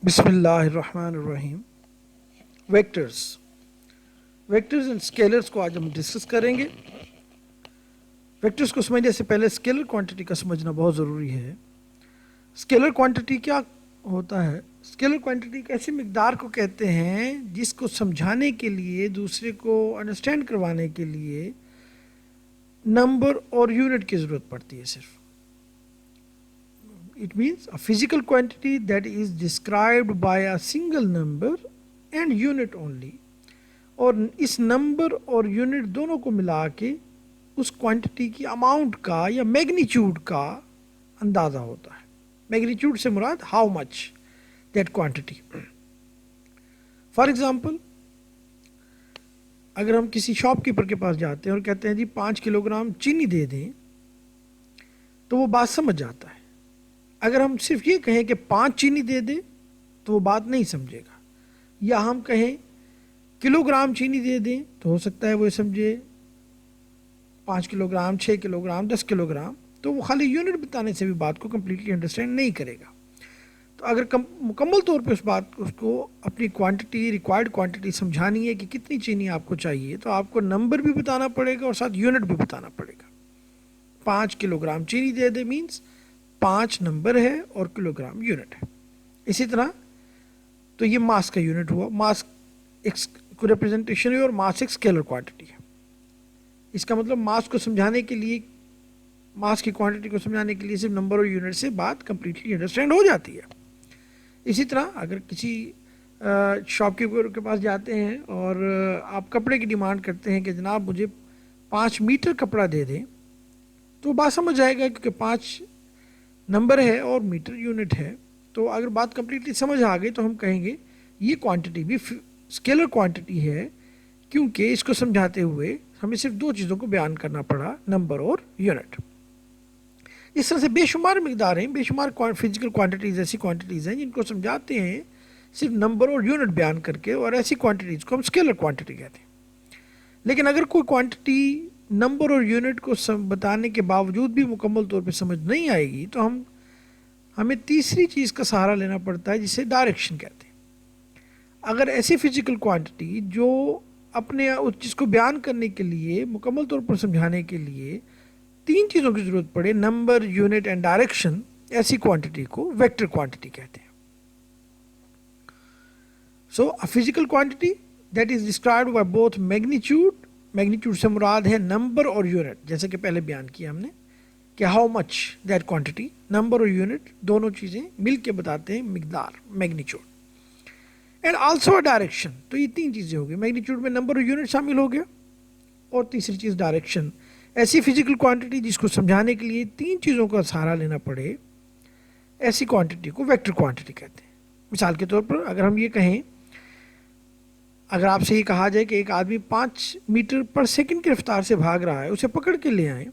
بسم اللہ الرحمن الرحیم. ویکٹرز اینڈ اسکیلرز کو آج ہم ڈسکس کریں گے. ویکٹرز کو سمجھنے سے پہلے اسکیلر کوانٹٹی کا سمجھنا بہت ضروری ہے. اسکیلر کوانٹٹی کیا ہوتا ہے؟ اسکیلر کوانٹٹی ایک ایسی مقدار کو کہتے ہیں جس کو سمجھانے کے لیے، دوسرے کو انڈرسٹینڈ کروانے کے لیے نمبر اور یونٹ کی ضرورت پڑتی ہے صرف. It means a physical quantity that is described by a single number and unit only. اور اس نمبر اور یونٹ دونوں کو ملا کے اس کوانٹٹی کی اماؤنٹ کا یا میگنیچیوڈ کا اندازہ ہوتا ہے. میگنیچیوڈ سے مراد how much that quantity. For example, اگر ہم کسی شاپ کیپر کے پاس جاتے ہیں اور کہتے ہیں جی 5 کلو گرام چینی دے دیں تو وہ بات سمجھ جاتا ہے. اگر ہم صرف یہ کہیں کہ 5 چینی دے دے تو وہ بات نہیں سمجھے گا. یا ہم کہیں کلو گرام چینی دے دیں تو ہو سکتا ہے وہ سمجھے 5 kilo gram, 6 kilo gram, 10 kilo gram. تو وہ خالی یونٹ بتانے سے بھی بات کو کمپلیٹلی انڈرسٹینڈ نہیں کرے گا. تو اگر مکمل طور پہ اس کو اپنی کوانٹٹی، ریکوائرڈ کوانٹٹی سمجھانی ہے کہ کتنی چینی آپ کو چاہیے، تو آپ کو نمبر بھی بتانا پڑے گا اور ساتھ یونٹ بھی بتانا پڑے گا. 5 کلو گرام چینی دے دے مینس 5 نمبر ہے اور کلو گرام یونٹ ہے. اسی طرح تو یہ ماس کا یونٹ ہوا. ماس ایک ریپرزنٹیشن ہے اور ماس ایک اسکیلر کوانٹٹی ہے. اس کا مطلب ماس کو سمجھانے کے لیے، ماس کی کوانٹٹی کو سمجھانے کے لیے صرف نمبر اور یونٹ سے بات کمپلیٹلی انڈرسٹینڈ ہو جاتی ہے. اسی طرح اگر کسی شاپ کیپر کے پاس جاتے ہیں اور آپ کپڑے کی ڈیمانڈ کرتے ہیں کہ جناب مجھے 5 میٹر کپڑا دے دیں، تو بات سمجھ جائے گا کیونکہ 5 نمبر ہے اور میٹر یونٹ ہے. تو اگر بات کمپلیٹلی سمجھ آ گئی تو ہم کہیں گے یہ کوانٹٹی بھی اسکیلر کوانٹٹی ہے، کیونکہ اس کو سمجھاتے ہوئے ہمیں صرف 2 چیزوں کو بیان کرنا پڑا، نمبر اور یونٹ. اس طرح سے بے شمار مقداریں، بے شمار فزیکل کوانٹٹیز ایسی کوانٹٹیز ہیں جن کو سمجھاتے ہیں صرف نمبر اور یونٹ بیان کر کے، اور ایسی کوانٹٹیز کو ہم اسکیلر کوانٹٹی کہتے ہیں. لیکن اگر کوئی کوانٹٹی نمبر اور یونٹ کو بتانے کے باوجود بھی مکمل طور پہ سمجھ نہیں آئے گی تو ہمیں تیسری چیز کا سہارا لینا پڑتا ہے جسے ڈائریکشن کہتے ہیں. اگر ایسی فزیکل کوانٹٹی جو اپنے جس کو بیان کرنے کے لیے، مکمل طور پر سمجھانے کے لیے 3 چیزوں کی ضرورت پڑے، نمبر، یونٹ اینڈ ڈائریکشن، ایسی کوانٹٹی کو ویکٹر کوانٹٹی کہتے ہیں. سو a physical quantity that is described by both magnitude سے مراد ہے نمبر اور یونٹ، جیسے کہ پہلے بیان کیا ہم نے کہ how much that quantity. Number اور یونٹ دونوں چیزیں مل کے بتاتے ہیں مقدار، magnitude. And also a direction. تو یہ 3 چیزیں ہو گئی، میگنیچیوڈ میں نمبر اور یونٹ شامل ہو گیا، اور تیسری چیز ڈائریکشن. ایسی فزیکل کوانٹٹی جس کو سمجھانے کے لیے 3 چیزوں کا سہارا لینا پڑے، ایسی کوانٹٹی کو ویکٹر کوانٹٹی کہتے ہیں. مثال کے طور پر اگر ہم یہ کہیں، اگر آپ سے یہ کہا جائے کہ ایک آدمی 5 میٹر پر سیکنڈ کی رفتار سے بھاگ رہا ہے، اسے پکڑ کے لے آئیں،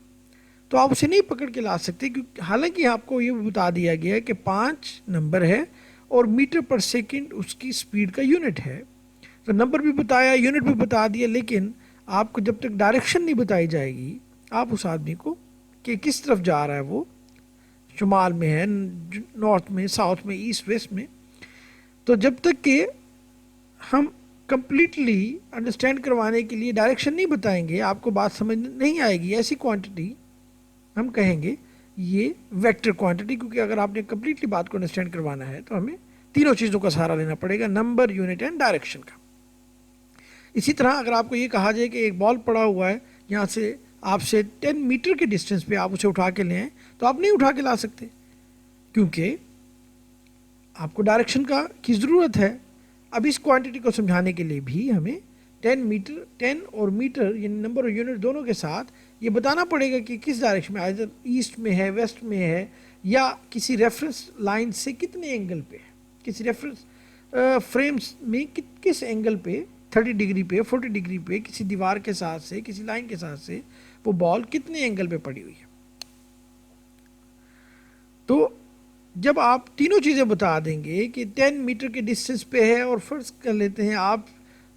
تو آپ اسے نہیں پکڑ کے لا سکتے، کیونکہ حالانکہ آپ کو یہ بتا دیا گیا ہے کہ 5 نمبر ہے اور میٹر پر سیکنڈ اس کی سپیڈ کا یونٹ ہے. تو نمبر بھی بتایا، یونٹ بھی بتا دیا، لیکن آپ کو جب تک ڈائریکشن نہیں بتائی جائے گی آپ اس آدمی کو کہ کس طرف جا رہا ہے، وہ شمال میں ہے، نارتھ میں، ساؤتھ میں، ایسٹ ویسٹ میں، تو جب تک کہ ہم کمپلیٹلی انڈرسٹینڈ کروانے کے لیے ڈائریکشن نہیں بتائیں گے آپ کو بات سمجھ نہیں آئے گی. ایسی کوانٹٹی ہم کہیں گے یہ ویکٹر کوانٹٹی، کیونکہ اگر آپ نے کمپلیٹلی بات کو انڈرسٹینڈ کروانا ہے تو ہمیں تینوں چیزوں کا سہارا لینا پڑے گا، نمبر، یونٹ اینڈ ڈائریکشن کا. اسی طرح اگر آپ کو یہ کہا جائے کہ ایک بال پڑا ہوا ہے یہاں سے آپ سے 10 میٹر کے ڈسٹینس پہ، آپ اسے اٹھا کے لے آئیں، تو آپ نہیں اٹھا کے لا سکتے کیونکہ آپ کو ڈائریکشن کی ضرورت ہے. اب اس کوانٹٹی کو سمجھانے کے لیے بھی ہمیں 10 اور میٹر یعنی نمبر اور یونٹ دونوں کے ساتھ یہ بتانا پڑے گا کہ کس ڈائریکشن میں، ادھر ایسٹ میں ہے، ویسٹ میں ہے، یا کسی ریفرنس لائن سے کتنے اینگل پہ ہے، کسی ریفرنس فریمز میں کس اینگل پہ، 30 ڈگری پہ، 40 ڈگری پہ، کسی دیوار کے ساتھ سے، کسی لائن کے ساتھ سے وہ بال کتنے اینگل پہ پڑی ہوئی ہے. تو جب آپ تینوں چیزیں بتا دیں گے کہ 10 میٹر کے ڈسٹینس پہ ہے اور فرض کر لیتے ہیں آپ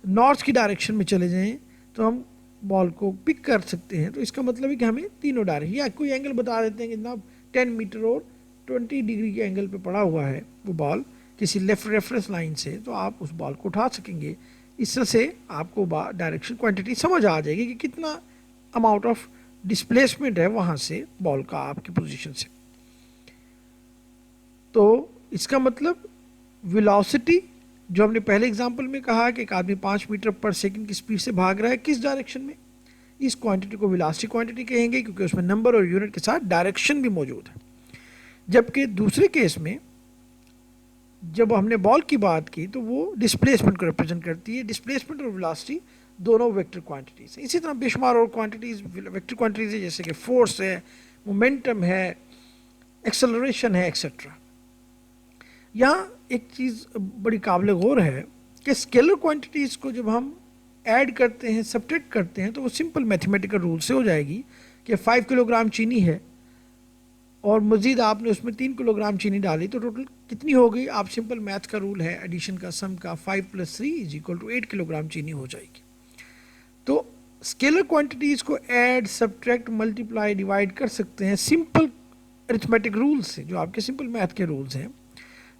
نارتھ کی ڈائریکشن میں چلے جائیں تو ہم بال کو پک کر سکتے ہیں. تو اس کا مطلب ہے کہ ہمیں تینوں ڈائریکشن، یا کوئی اینگل بتا دیتے ہیں کہ جناب 10 میٹر اور 20 ڈگری کے اینگل پہ پڑا ہوا ہے وہ بال، کسی لیفٹ ریفرنس لائن سے تو آپ اس بال کو اٹھا سکیں گے. اس طرح سے آپ کو ڈائریکشن کوانٹٹی سمجھ آ جائے گی کہ کتنا اماؤنٹ آف ڈسپلیسمنٹ ہے وہاں سے بال کا آپ کی پوزیشن سے. تو اس کا مطلب ویلوسٹی جو ہم نے پہلے اگزامپل میں کہا کہ ایک آدمی 5 میٹر پر سیکنڈ کی سپیڈ سے بھاگ رہا ہے کس ڈائریکشن میں, اس کوانٹٹی کو ویلوسٹی کوانٹٹی کہیں گے کیونکہ اس میں نمبر اور یونٹ کے ساتھ ڈائریکشن بھی موجود ہے. جبکہ دوسرے کیس میں جب ہم نے بال کی بات کی تو وہ ڈسپلیسمنٹ کو ریپرزینٹ کرتی ہے. ڈسپلیسمنٹ اور ویلوسٹی دونوں ویکٹر کوانٹٹیز ہیں. اسی طرح بے شمار اور کوانٹٹیز ویکٹر کوانٹٹیز ہیں جیسے کہ فورس ہے, مومنٹم ہے, ایکسلریشن ہے, ایکسیٹرا. یہاں ایک چیز بڑی قابل غور ہے کہ اسکیلر کوانٹٹیز کو جب ہم ایڈ کرتے ہیں, سبٹریکٹ کرتے ہیں, تو وہ سمپل میتھمیٹیکل رول سے ہو جائے گی کہ 5 کلو گرام چینی ہے اور مزید آپ نے اس میں 3 کلو گرام چینی ڈالی تو ٹوٹل کتنی ہو گئی. آپ سمپل میتھ کا رول ہے ایڈیشن کا, سم کا, 5 + 3 = 8 کلو گرام چینی ہو جائے گی. تو اسکیلر کوانٹٹیز کو ایڈ, سبٹریکٹ, ملٹیپلائی, ڈیوائڈ کر سکتے ہیں سمپل ارتھمیٹک رولز سے جو آپ کے سمپل میتھ کے رولز ہیں.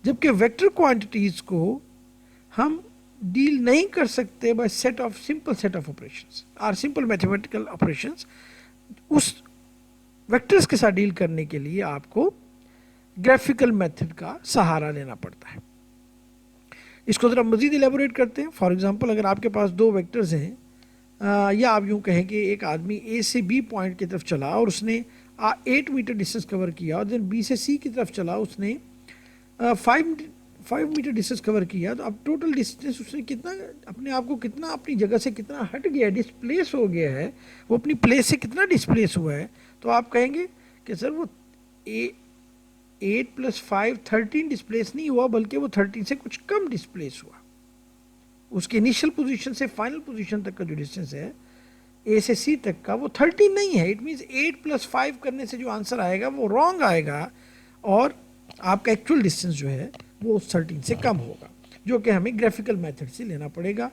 جبکہ ویکٹر کوانٹٹیز کو ہم ڈیل نہیں کر سکتے by simple set of operations اور سمپل میتھمیٹیکل آپریشنز. اس ویکٹرز کے ساتھ ڈیل کرنے کے لیے آپ کو گرافیکل میتھڈ کا سہارا لینا پڑتا ہے. اس کو ذرا مزید ایلیبوریٹ کرتے ہیں. فار ایگزامپل اگر آپ کے پاس 2 ویکٹرز ہیں یا آپ یوں کہیں کہ ایک آدمی اے سے بی پوائنٹ کی طرف چلا اور اس نے 8 میٹر ڈسٹینس کور کیا, اور دین بی سے سی کی طرف چلا اس نے 5 میٹر ڈسٹینس کور کیا, تو اب ٹوٹل ڈسٹینس اس نے کتنا اپنے آپ کو کتنا اپنی جگہ سے کتنا ہٹ گیا ہے, ڈسپلیس ہو گیا ہے, وہ اپنی پلیس سے کتنا ڈسپلیس ہوا ہے. تو آپ کہیں گے کہ سر وہ 8 + 5 13 ڈسپلیس نہیں ہوا بلکہ وہ 13 سے کچھ کم ڈسپلیس ہوا. اس کی انیشل پوزیشن سے فائنل پوزیشن تک کا جو ڈسٹینس ہے اے سے سی تک کا وہ 13 نہیں ہے. اٹ مینس 8 + 5 کرنے سے جو آنسر آئے گا وہ رانگ آئے گا اور آپ کا ایکچوئل ڈسٹینس جو ہے وہ 13 سے کم ہوگا, جو کہ ہمیں گرافیکل میتھڈ سے لینا پڑے گا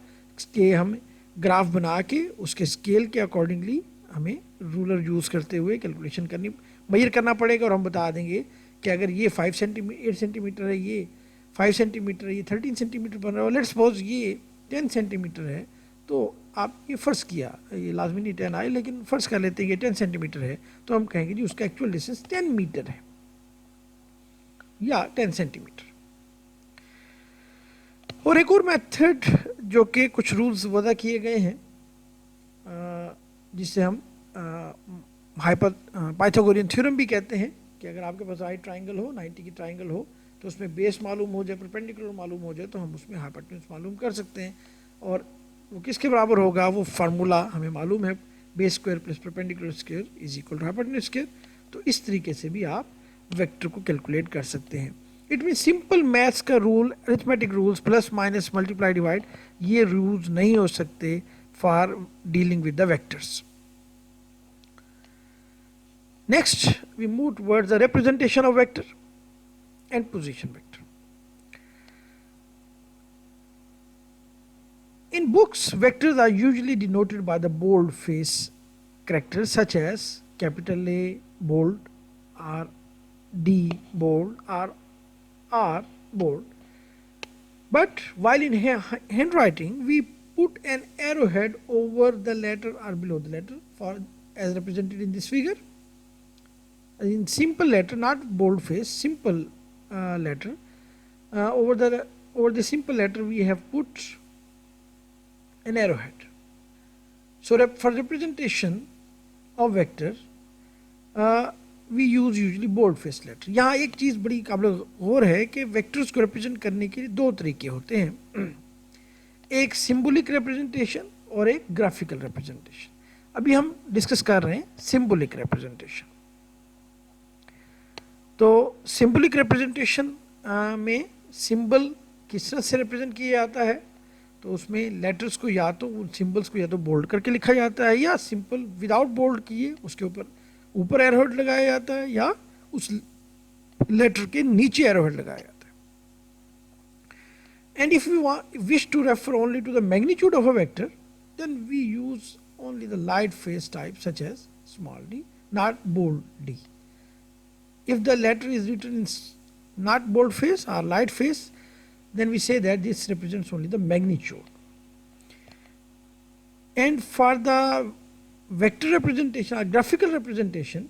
کہ ہم گراف بنا کے اس کے اسکیل کے اکارڈنگلی ہمیں رولر یوز کرتے ہوئے کیلکولیشن میئر کرنا پڑے گا, اور ہم بتا دیں گے کہ اگر یہ 8 سینٹی میٹر ہے, یہ 5 سینٹی میٹر ہے, یہ 13 سینٹی میٹر بن رہا ہے, لیٹس سپوز یہ 10 سینٹی میٹر ہے, تو آپ یہ فرض کیا, یہ لازمی نہیں 10 آئے لیکن فرض کر لیتے ہیں یہ 10 سینٹی میٹر ہے, تو ہم کہیں گے جی اس کا ایکچوئل ڈسٹینس 10 میٹر ہے یا 10 سینٹی میٹر. اور ایک اور میتھڈ جو کہ کچھ رولز وضع کیے گئے ہیں جس سے ہم پائتھاگورین تھیورم بھی کہتے ہیں کہ اگر آپ کے پاس رائٹ ٹرائنگل ہو, 90 کی ٹرائنگل ہو, تو اس میں بیس معلوم ہو جائے, پرپینڈیکولر معلوم ہو جائے, تو ہم اس میں ہائپوٹینیوس معلوم کر سکتے ہیں. اور وہ کس کے برابر ہوگا, وہ فارمولا ہمیں معلوم ہے, base square plus perpendicular square = hypotenuse square. تو اس طریقے سے بھی آپ ویکٹر کو کیلکولیٹ کر سکتے ہیں. اٹ مین سمپل میتھس کا rule, arithmetic rules plus minus multiply divide, یہ رولز نہیں ہو سکتے for dealing with the vectors. Next we move towards the representation of vector and position vector. In books, vectors are usually denoted by the bold face characters such as capital A bold, or D bold, or R bold. But while in handwriting, we put an arrowhead over the letter or below the letter, for as represented in this figure. In simple letter, not bold face, simple letter, over the simple letter we have put an arrowhead. So for representation of vector, we use usually bold face letter. یہاں ایک چیز بڑی قابل غور ہے کہ vectors کو represent کرنے کے لیے 2 طریقے ہوتے ہیں, ایک سمبولک ریپرزنٹیشن اور ایک گرافیکل ریپرزنٹیشن. ابھی ہم ڈسکس کر رہے ہیں سمبولک ریپرزنٹیشن. تو سمبولک ریپرزنٹیشن میں سمبل کس طرح سے ریپرزینٹ کیا جاتا ہے, تو اس میں لیٹرز کو یا تو ان سمبلس کو یا تو بولڈ کر کے لکھا جاتا ہے, یا سمپل وداؤٹ بولڈ کیے اس کے اوپر ایروہیڈ لگایا جاتا ہے, یا اس لیٹر کے نیچے ایروہیڈ لگایا جاتا ہے. And if you wish to refer only to the magnitude of a vector, then we use only the light face type such as small d, not bold d. If the letter is written in not bold face or light face, then we say that this represents only the magnitude. And for the vector representation or graphical representation,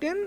10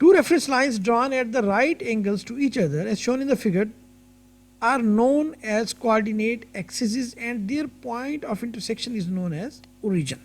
Two reference lines drawn at the right angles to each other as shown in the figure are known as coordinate axes and their point of intersection is known as origin.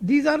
these are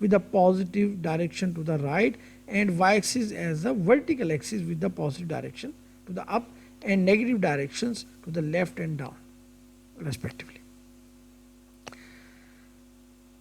with a positive direction to the right and y-axis as the vertical axis with the positive direction to the up and negative directions to the left and down respectively.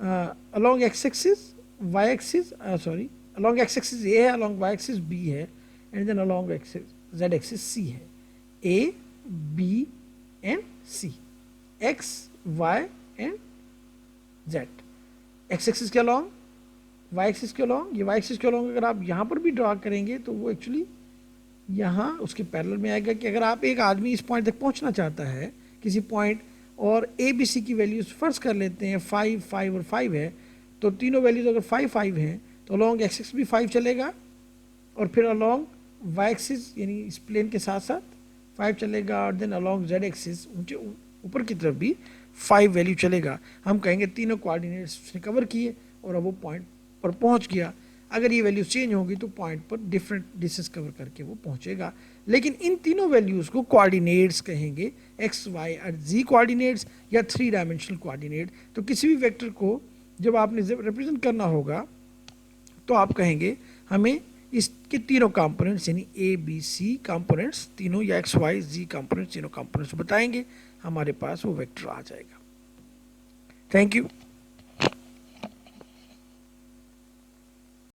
along x axis y axis along x axis A ہے, along y axis B ہے, and then along z axis C ہے. A, B and C, X, Y and Z. X axis کے along, Y axis کے along, یہ Y axis کے along اگر آپ یہاں پر بھی ڈرا کریں گے تو وہ ایکچولی یہاں اس کے پیرلل میں آئے گا کہ اگر آپ ایک آدمی اس پوائنٹ تک پہنچنا چاہتا ہے کسی پوائنٹ, اور اے بی سی کی ویلیوز فرض کر لیتے ہیں 5, 5 اور 5 ہے, تو تینوں ویلیوز اگر 5, 5 ہیں تو along x axis بھی 5 چلے گا, اور پھر along y axis یعنی اس پلین کے ساتھ ساتھ 5 چلے گا, اور دین along z axis اوپر کی طرف بھی 5 ویلیو چلے گا. ہم کہیں گے تینوں کوآرڈینیٹس اس نے کور کیے اور اب وہ پوائنٹ پر پہنچ گیا. اگر یہ ویلیوز چینج ہوگی تو پوائنٹ پر ڈفرینٹ ڈسٹینس کور کر کے وہ پہنچے گا. لیکن ان تینوں ویلیوز کو کوآرڈینیٹس کہیں گے, ایکس وائی اور زی کوآرڈینیٹس یا 3 ڈائمینشنل کوآرڈینیٹ. تو کسی بھی ویکٹر کو جب آپ نے ریپرزینٹ کرنا ہوگا تو آپ کہیں گے ہمیں اس کے تینوں کمپوننٹس یعنی اے بی سی کمپوننٹس تینوں, یا ایکس وائی زی کمپوننٹس تینوں کمپوننٹس بتائیں گے, ہمارے پاس وہ ویکٹر آ جائے گا. Thank you.